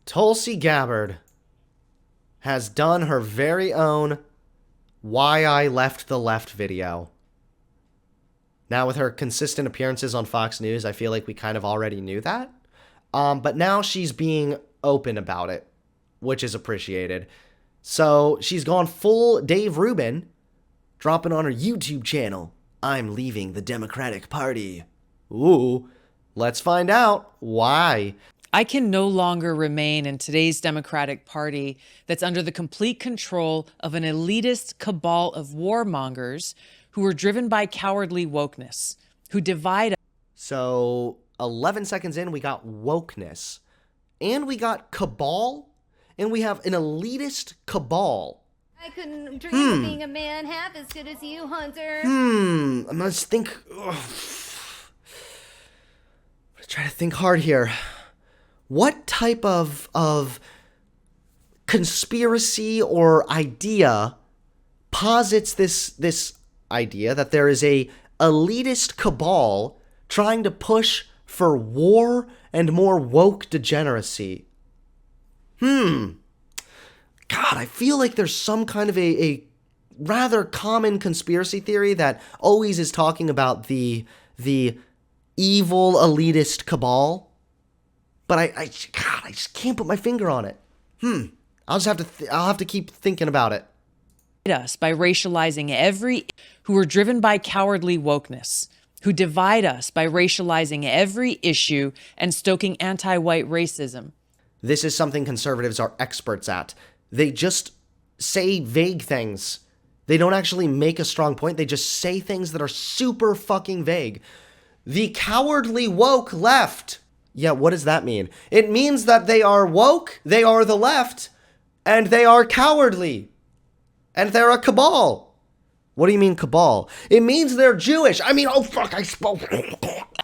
Tulsi Gabbard has done her very own Why I Left the Left video. Now, with her consistent appearances on Fox News, I feel like we kind of already knew that. But now she's being open about it, which is appreciated. So she's gone full Dave Rubin, dropping on her YouTube channel, "I'm leaving the Democratic Party." Ooh, let's find out why. I can no longer remain in today's Democratic Party that's under the complete control of an elitist cabal of warmongers who are driven by cowardly wokeness, who divide us. So 11 seconds in, we got wokeness, and we got cabal, and we have an elitist cabal. I couldn't dream of being a man half as good as you, Hunter. I must think. Try to think hard here. What type of conspiracy or idea posits this idea that there is a elitist cabal trying to push for war and more woke degeneracy? God, I feel like there's some kind of a rather common conspiracy theory that always is talking about the evil elitist cabal. But I just can't put my finger on it. I'll have to keep thinking about it. Us by racializing who are driven by cowardly wokeness, who divide us by racializing every issue and stoking anti-white racism. This is something conservatives are experts at. They just say vague things. They don't actually make a strong point. They just say things that are super fucking vague. The cowardly woke left. Yeah, what does that mean? It means that they are woke, they are the left, and they are cowardly. And they're a cabal. What do you mean cabal? It means they're Jewish. I mean, oh fuck, I spoke.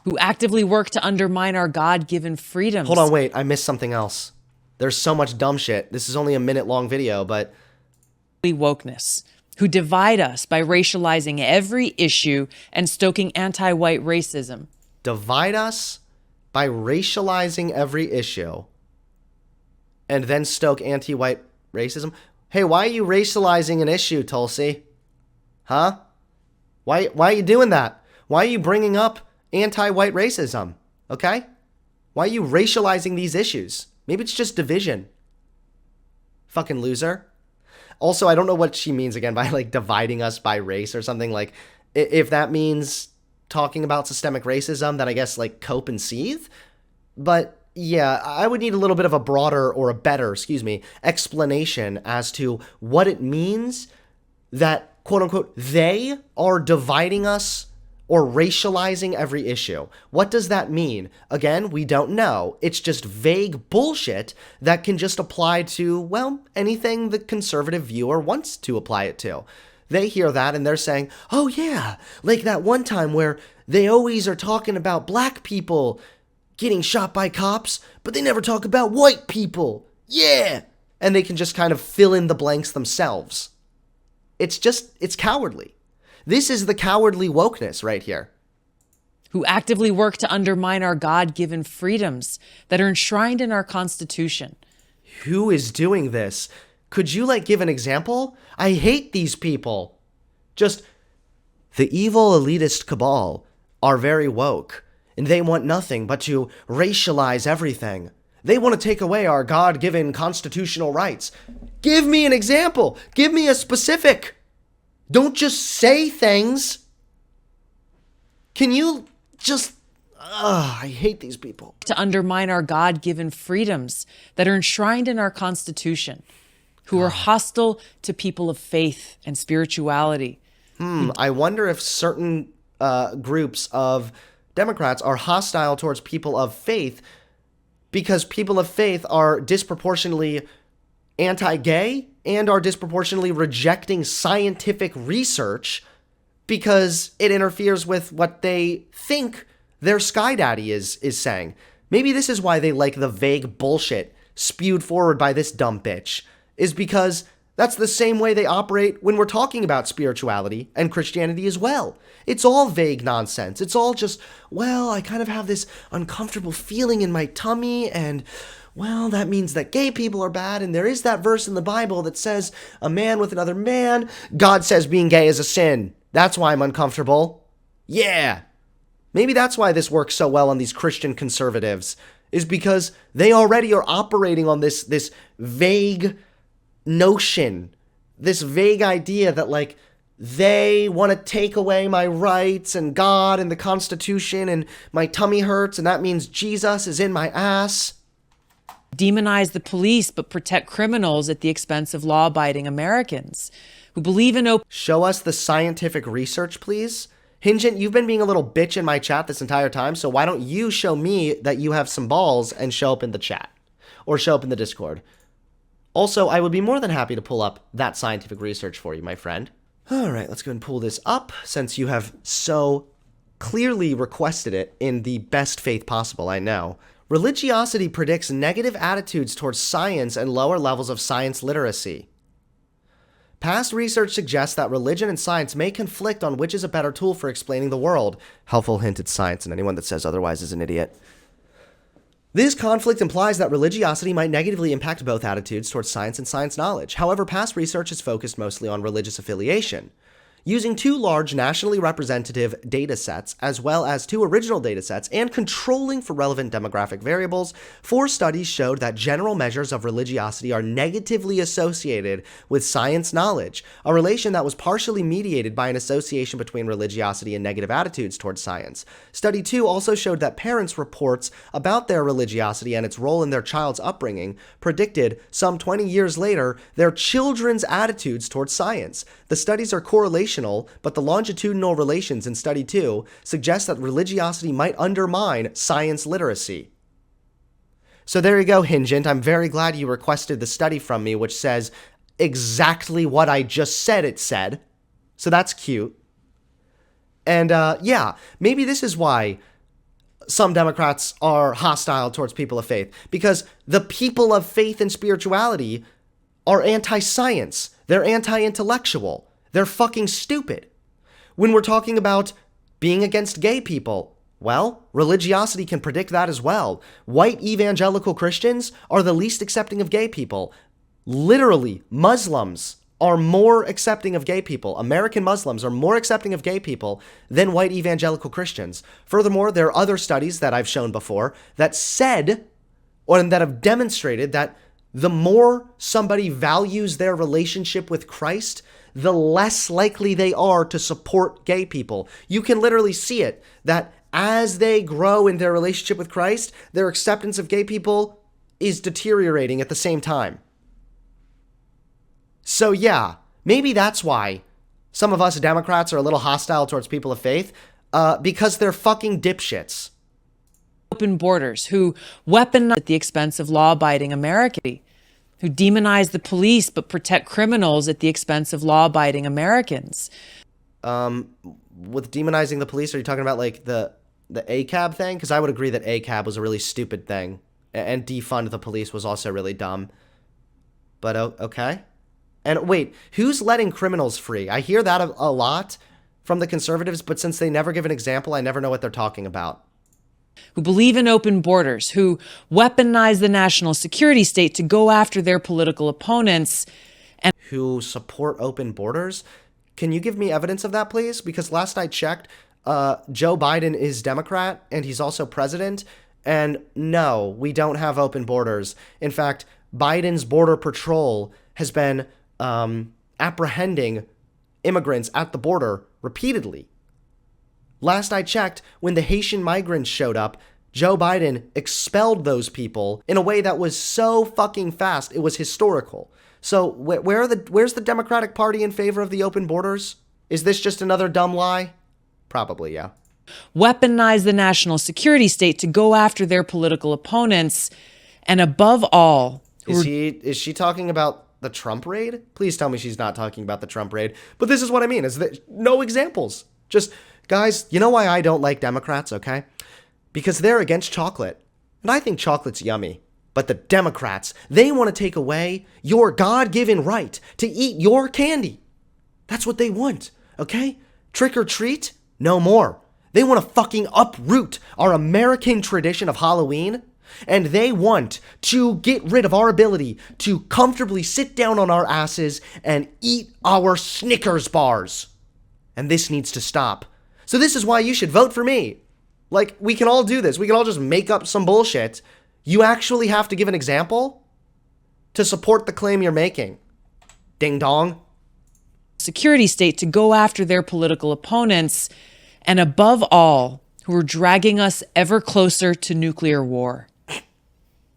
Who actively work to undermine our God-given freedoms. Hold on, wait, I missed something else. There's so much dumb shit. This is only a minute-long video, but... wokeness, who divide us by racializing every issue and stoking anti-white racism. Divide us by racializing every issue and then stoke anti-white racism? Hey, why are you racializing an issue, Tulsi? Huh? Why are you doing that? Why are you bringing up anti-white racism? Okay? Why are you racializing these issues? Maybe it's just division. Fucking loser. Also, I don't know what she means again by like dividing us by race or something. Like, if that means talking about systemic racism, then I guess like cope and seethe. But yeah, I would need a little bit of a broader or a better, explanation as to what it means that, quote unquote, they are dividing us or racializing every issue. What does that mean? Again, we don't know. It's just vague bullshit that can just apply to, well, anything the conservative viewer wants to apply it to. They hear that and they're saying, oh yeah, like that one time where they always are talking about black people getting shot by cops, but they never talk about white people. Yeah. And they can just kind of fill in the blanks themselves. It's cowardly. This is the cowardly wokeness right here. Who actively work to undermine our God-given freedoms that are enshrined in our Constitution. Who is doing this? Could you give an example? I hate these people. Just, the evil elitist cabal are very woke, and they want nothing but to racialize everything. They want to take away our God-given constitutional rights. Give me an example. Give me a specific. Don't just say things. Can you just... I hate these people. To undermine our God-given freedoms that are enshrined in our Constitution. Who are hostile to people of faith and spirituality. I wonder if certain groups of Democrats are hostile towards people of faith because people of faith are disproportionately anti-gay and are disproportionately rejecting scientific research because it interferes with what they think their sky daddy is saying. Maybe this is why they like the vague bullshit spewed forward by this dumb bitch. Is because that's the same way they operate when we're talking about spirituality and Christianity as well. It's all vague nonsense. It's all just, well, I kind of have this uncomfortable feeling in my tummy and, well, that means that gay people are bad, and there is that verse in the Bible that says a man with another man, God says being gay is a sin. That's why I'm uncomfortable. Yeah. Maybe that's why this works so well on these Christian conservatives, is because they already are operating on this vague notion, this vague idea that, like, they want to take away my rights and God and the Constitution, and my tummy hurts, and that means Jesus is in my ass. Demonize the police but protect criminals at the expense of law-abiding Americans who believe in open... Show us the scientific research, please. Hingent, you've been being a little bitch in my chat this entire time, so why don't you show me that you have some balls and show up in the chat or show up in the Discord. Also, I would be more than happy to pull up that scientific research for you, my friend. All right, let's go and pull this up since you have so clearly requested it in the best faith possible, I know. Religiosity predicts negative attitudes towards science and lower levels of science literacy. Past research suggests that religion and science may conflict on which is a better tool for explaining the world. Helpful hint, it's science, and anyone that says otherwise is an idiot. This conflict implies that religiosity might negatively impact both attitudes towards science and science knowledge. However, past research is focused mostly on religious affiliation. Using two large nationally representative data sets, as well as two original data sets, and controlling for relevant demographic variables, 4 studies showed that general measures of religiosity are negatively associated with science knowledge, a relation that was partially mediated by an association between religiosity and negative attitudes towards science. Study 2 also showed that parents' reports about their religiosity and its role in their child's upbringing predicted, some 20 years later, their children's attitudes towards science. The studies are correlational, but the longitudinal relations in Study 2 suggest that religiosity might undermine science literacy. So there you go, Hingent. I'm very glad you requested the study from me, which says exactly what I just said it said. So that's cute. And yeah, maybe this is why some Democrats are hostile towards people of faith, because the people of faith and spirituality are anti-science. They're anti-intellectual. They're fucking stupid. When we're talking about being against gay people, well, religiosity can predict that as well. White evangelical Christians are the least accepting of gay people. Literally, Muslims are more accepting of gay people. American Muslims are more accepting of gay people than white evangelical Christians. Furthermore, there are other studies that I've shown before that said, or that have demonstrated that the more somebody values their relationship with Christ, the less likely they are to support gay people. You can literally see it, that as they grow in their relationship with Christ, their acceptance of gay people is deteriorating at the same time. So yeah, maybe that's why some of us Democrats are a little hostile towards people of faith, because they're fucking dipshits. Open borders, who weaponize at the expense of law-abiding Americans, who demonize the police but protect criminals at the expense of law-abiding Americans. With demonizing the police, are you talking about like the ACAB thing? Because I would agree that ACAB was a really stupid thing, and defund the police was also really dumb. But okay. And wait, who's letting criminals free? I hear that a lot from the conservatives, but since they never give an example, I never know what they're talking about. Who believe in open borders, who weaponize the national security state to go after their political opponents, and who support open borders. Can you give me evidence of that, please? Because last I checked, Joe Biden is Democrat, and he's also president, and no, we don't have open borders. In fact, Biden's border patrol has been apprehending immigrants at the border repeatedly. Last I checked, when the Haitian migrants showed up, Joe Biden expelled those people in a way that was so fucking fast, it was historical. So where's the Democratic Party in favor of the open borders? Is this just another dumb lie? Probably, yeah. Weaponize the national security state to go after their political opponents, and above all... Is she talking about the Trump raid? Please tell me she's not talking about the Trump raid. But this is what I mean, is that no examples. Just... Guys, you know why I don't like Democrats, okay? Because they're against chocolate. And I think chocolate's yummy. But the Democrats, they want to take away your God-given right to eat your candy. That's what they want, okay? Trick or treat? No more. They want to fucking uproot our American tradition of Halloween. And they want to get rid of our ability to comfortably sit down on our asses and eat our Snickers bars. And this needs to stop. So this is why you should vote for me. Like, we can all do this. We can all just make up some bullshit. You actually have to give an example to support the claim you're making. Ding dong. Security state to go after their political opponents, and above all, who are dragging us ever closer to nuclear war.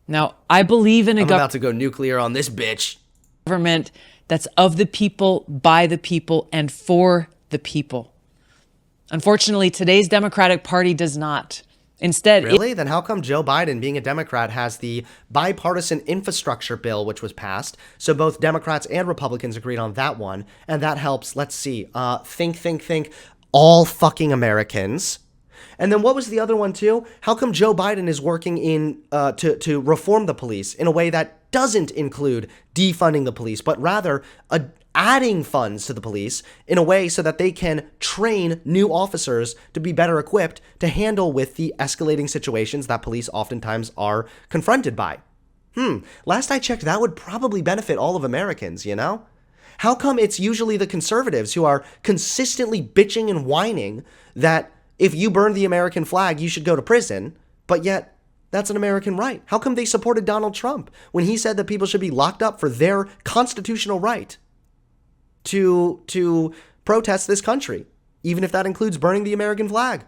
Now, I believe in I'm about to go nuclear on this bitch. Government that's of the people, by the people, and for the people. Unfortunately, today's Democratic Party does not. Instead, really? Then how come Joe Biden, being a Democrat, has the bipartisan infrastructure bill, which was passed? So both Democrats and Republicans agreed on that one. And that helps, let's see, think, all fucking Americans. And then what was the other one too? How come Joe Biden is working in to reform the police in a way that doesn't include defunding the police, but rather adding funds to the police in a way so that they can train new officers to be better equipped to handle with the escalating situations that police oftentimes are confronted by? Last I checked, that would probably benefit all of Americans, you know? How come it's usually the conservatives who are consistently bitching and whining that if you burn the American flag, you should go to prison, but yet that's an American right? How come they supported Donald Trump when he said that people should be locked up for their constitutional right to protest this country, even if that includes burning the American flag?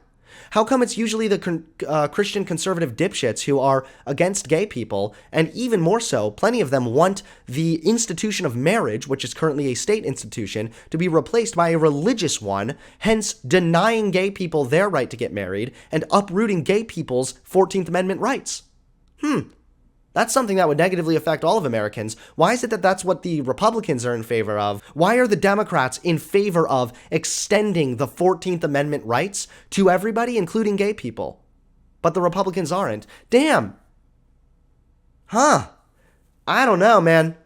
How come it's usually the Christian conservative dipshits who are against gay people, and even more so, plenty of them want the institution of marriage, which is currently a state institution, to be replaced by a religious one, hence denying gay people their right to get married and uprooting gay people's 14th Amendment rights? That's something that would negatively affect all of Americans. Why is it that that's what the Republicans are in favor of? Why are the Democrats in favor of extending the 14th Amendment rights to everybody, including gay people? But the Republicans aren't. Damn. I don't know, man.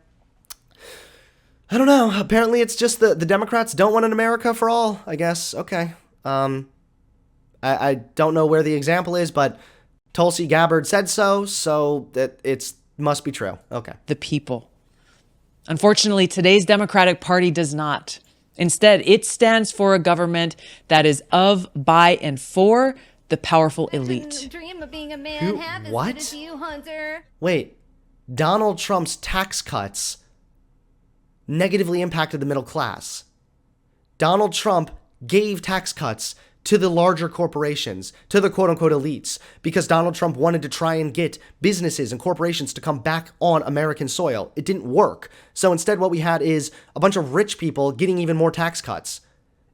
I don't know. Apparently it's just the Democrats don't want an America for all, I guess. Okay. I don't know where the example is, but Tulsi Gabbard said so that it must be true. Okay. The people. Unfortunately, today's Democratic Party does not. Instead, it stands for a government that is of, by, and for the powerful elite. Dream of being a man half as what? good as you, Hunter. Wait, Donald Trump's tax cuts negatively impacted the middle class. Donald Trump gave tax cuts to the larger corporations, to the quote-unquote elites, because Donald Trump wanted to try and get businesses and corporations to come back on American soil. It didn't work. So instead what we had is a bunch of rich people getting even more tax cuts.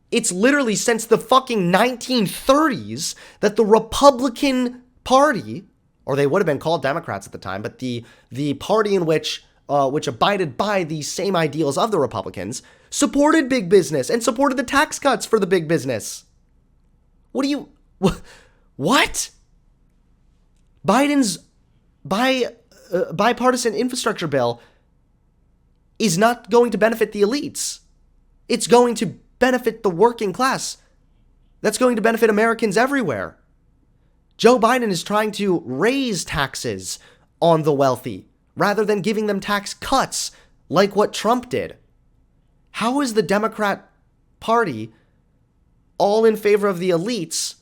It's literally since the fucking 1930s that the Republican Party, or they would have been called Democrats at the time, but the party in which abided by these same ideals of the Republicans, supported big business and supported the tax cuts for the big business. What? Biden's bipartisan infrastructure bill is not going to benefit the elites. It's going to benefit the working class. That's going to benefit Americans everywhere. Joe Biden is trying to raise taxes on the wealthy rather than giving them tax cuts like what Trump did. How is the Democrat Party all in favor of the elites,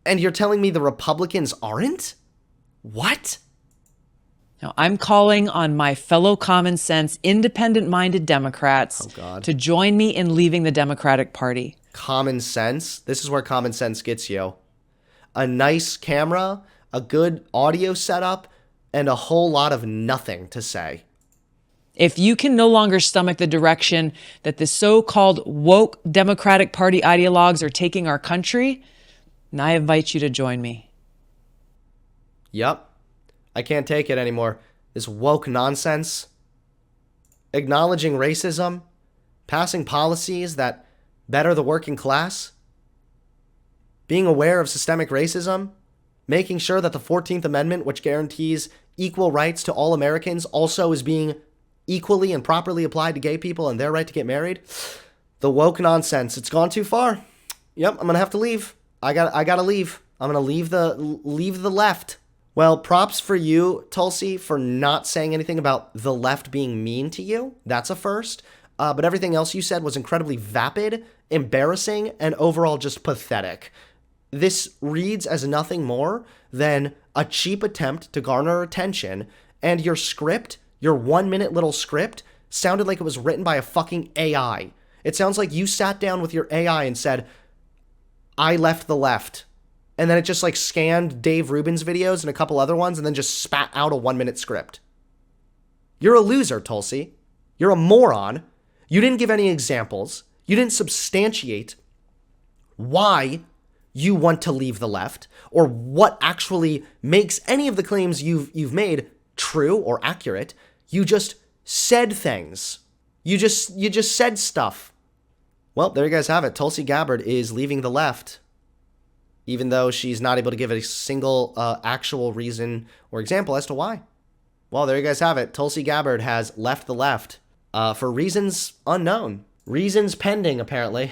and you're telling me the Republicans aren't? What? Now, I'm calling on my fellow common sense, independent-minded Democrats to join me in leaving the Democratic Party. Common sense? This is where common sense gets you. A nice camera, a good audio setup, and a whole lot of nothing to say. If you can no longer stomach the direction that the so-called woke Democratic Party ideologues are taking our country, then I invite you to join me. Yep. I can't take it anymore. This woke nonsense. Acknowledging racism. Passing policies that better the working class. Being aware of systemic racism. Making sure that the 14th Amendment, which guarantees equal rights to all Americans, also is being equally and properly applied to gay people and their right to get married. The woke nonsense. It's gone too far. Yep, I'm gonna have to leave. I gotta leave. I'm gonna leave the left. Well, props for you, Tulsi, for not saying anything about the left being mean to you. That's a first. But everything else you said was incredibly vapid, embarrassing, and overall just pathetic. This reads as nothing more than a cheap attempt to garner attention, and your script, your 1 minute little script, sounded like it was written by a fucking AI. It sounds like you sat down with your AI and said, I left the left. And then it just like scanned Dave Rubin's videos and a couple other ones and then just spat out a 1 minute script. You're a loser, Tulsi. You're a moron. You didn't give any examples. You didn't substantiate why you want to leave the left or what actually makes any of the claims you've made true or accurate. You just said things. You just said stuff. Well, there you guys have it. Tulsi Gabbard is leaving the left, even though she's not able to give a single actual reason or example as to why. Well, there you guys have it. Tulsi Gabbard has left the left for reasons unknown. Reasons pending, apparently.